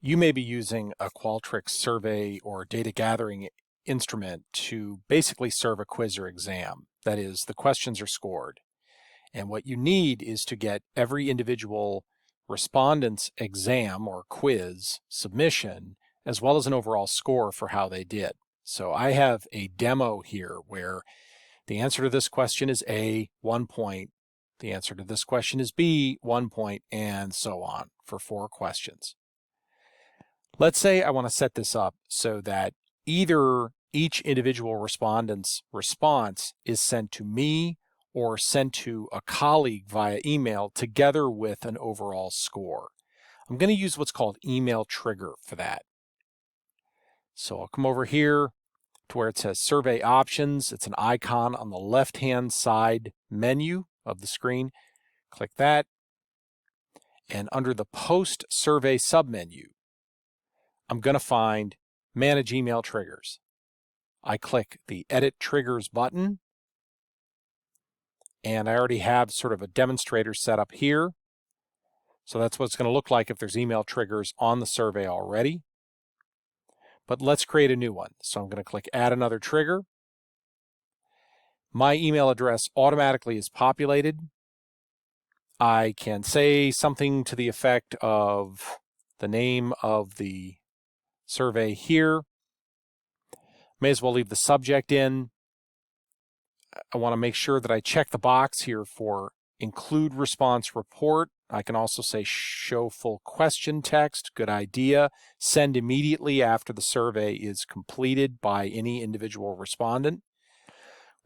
You may be using a Qualtrics survey or data gathering instrument to basically serve a quiz or exam. That is, the questions are scored. And what you need is to get every individual respondent's exam or quiz submission, as well as an overall score for how they did. So I have a demo here where the answer to this question is A, 1 point. The answer to this question is B, 1 point, and so on for 4 questions. Let's say I want to set this up so that either each individual respondent's response is sent to me or sent to a colleague via email together with an overall score. I'm going to use what's called email trigger for that. So I'll come over here to where it says survey options. It's an icon on the left-hand side menu of the screen. Click that. And under the post survey submenu, I'm going to find Manage Email Triggers. I click the Edit Triggers button, and I already have sort of a demonstrator set up here. So that's what it's going to look like if there's email triggers on the survey already. But let's create a new one. So I'm going to click Add Another Trigger. My email address automatically is populated. I can say something to the effect of the name of the survey here. May as well leave the subject in. I want to make sure that I check the box here for include response report. I can also say show full question text. Good idea. Send immediately after the survey is completed by any individual respondent.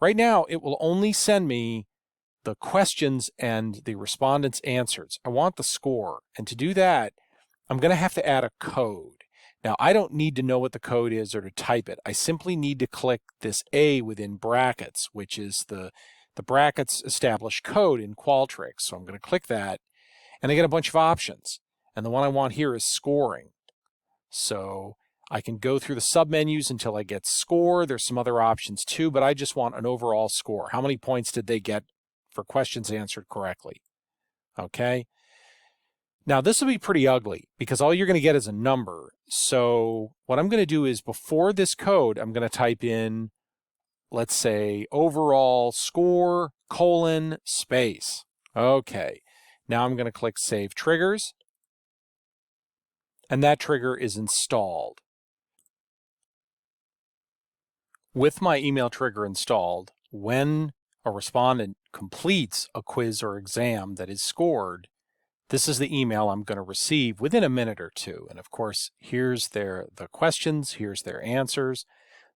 Right now, it will only send me the questions and the respondent's answers. I want the score. And to do that, I'm going to have to add a code. Now, I don't need to know what the code is or to type it. I simply need to click this A within brackets, which is the brackets established code in Qualtrics. So I'm going to click that, and I get a bunch of options. And the one I want here is scoring. So I can go through the submenus until I get score. There's some other options too, but I just want an overall score. How many points did they get for questions answered correctly? Okay. Now this will be pretty ugly because all you're going to get is a number. So what I'm going to do is before this code, I'm going to type in, let's say, overall score, space. Okay. Now I'm going to click Save Triggers. And that trigger is installed. With my email trigger installed, when a respondent completes a quiz or exam that is scored, this is the email I'm going to receive within a minute or two. And of course, here's the questions, here's their answers,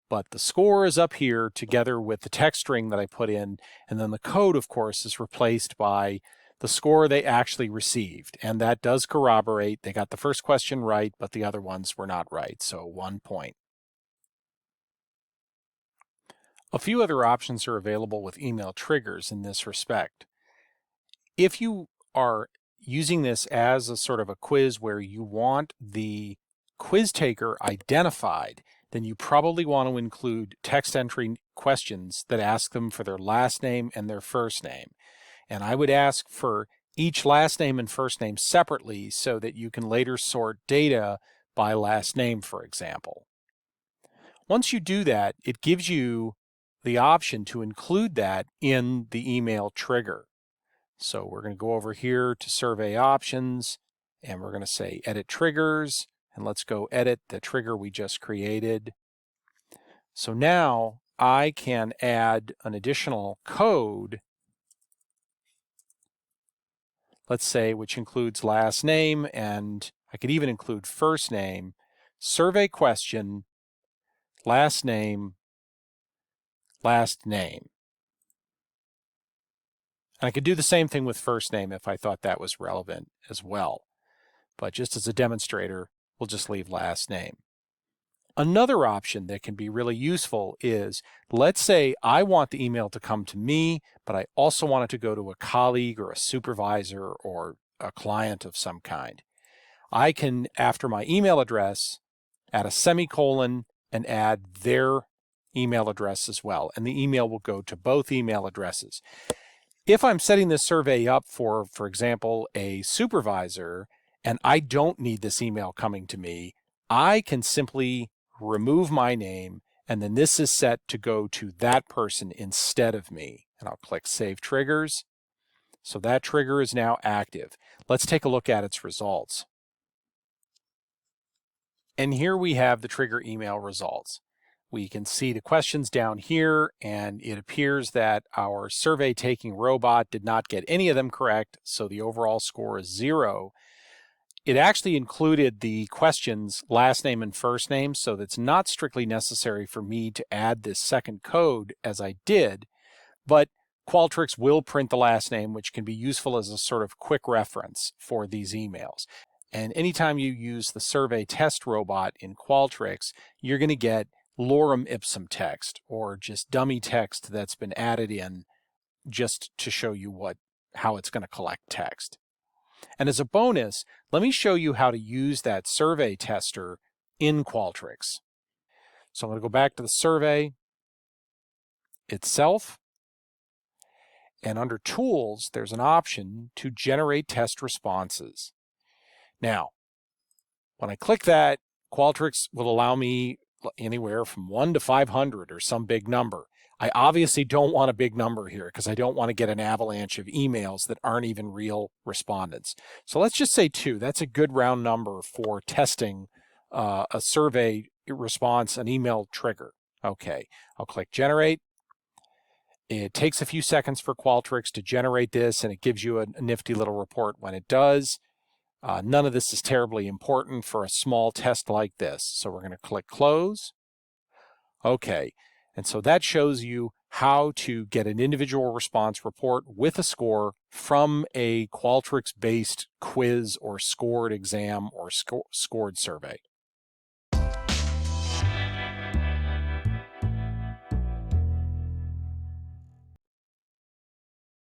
but the score is up here together with the text string that I put in, and then the code, of course, is replaced by the score they actually received. And that does corroborate. They got the first question right, but the other ones were not right, so 1 point. A few other options are available with email triggers in this respect. If you are using this as a sort of a quiz where you want the quiz taker identified, then you probably want to include text entry questions that ask them for their last name and their first name. And I would ask for each last name and first name separately so that you can later sort data by last name, for example. Once you do that, it gives you the option to include that in the email trigger. So we're going to go over here to survey options, and we're going to say edit triggers, and let's go edit the trigger we just created. So now I can add an additional code, let's say, which includes last name, and I could even include first name, survey question, last name, last name. And I could do the same thing with first name if I thought that was relevant as well. But just as a demonstrator, we'll just leave last name. Another option that can be really useful is, let's say I want the email to come to me, but I also want it to go to a colleague or a supervisor or a client of some kind. I can, after my email address, add a semicolon and add their email address as well. And the email will go to both email addresses. If I'm setting this survey up for example, a supervisor, and I don't need this email coming to me, I can simply remove my name, and then this is set to go to that person instead of me. And I'll click Save Triggers. So that trigger is now active. Let's take a look at its results. And here we have the trigger email results. We can see the questions down here, and it appears that our survey taking robot did not get any of them correct, so the overall score is 0. It actually included the questions last name and first name, so that's not strictly necessary for me to add this second code as I did, but Qualtrics will print the last name, which can be useful as a sort of quick reference for these emails. And anytime you use the survey test robot in Qualtrics, you're going to get lorem ipsum text, or just dummy text that's been added in just to show you how it's going to collect text. And as a bonus, let me show you how to use that survey tester in Qualtrics. So I'm going to go back to the survey itself. And under Tools, there's an option to generate test responses. Now, when I click that, Qualtrics will allow me anywhere from 1 to 500 or some big number. I obviously don't want a big number here because I don't want to get an avalanche of emails that aren't even real respondents. So let's just say 2. That's a good round number for testing a survey response, an email trigger. Okay, I'll click Generate. It takes a few seconds for Qualtrics to generate this, and it gives you a nifty little report when it does. None of this is terribly important for a small test like this. So we're going to click Close. Okay, and so that shows you how to get an individual response report with a score from a Qualtrics-based quiz or scored exam or scored survey.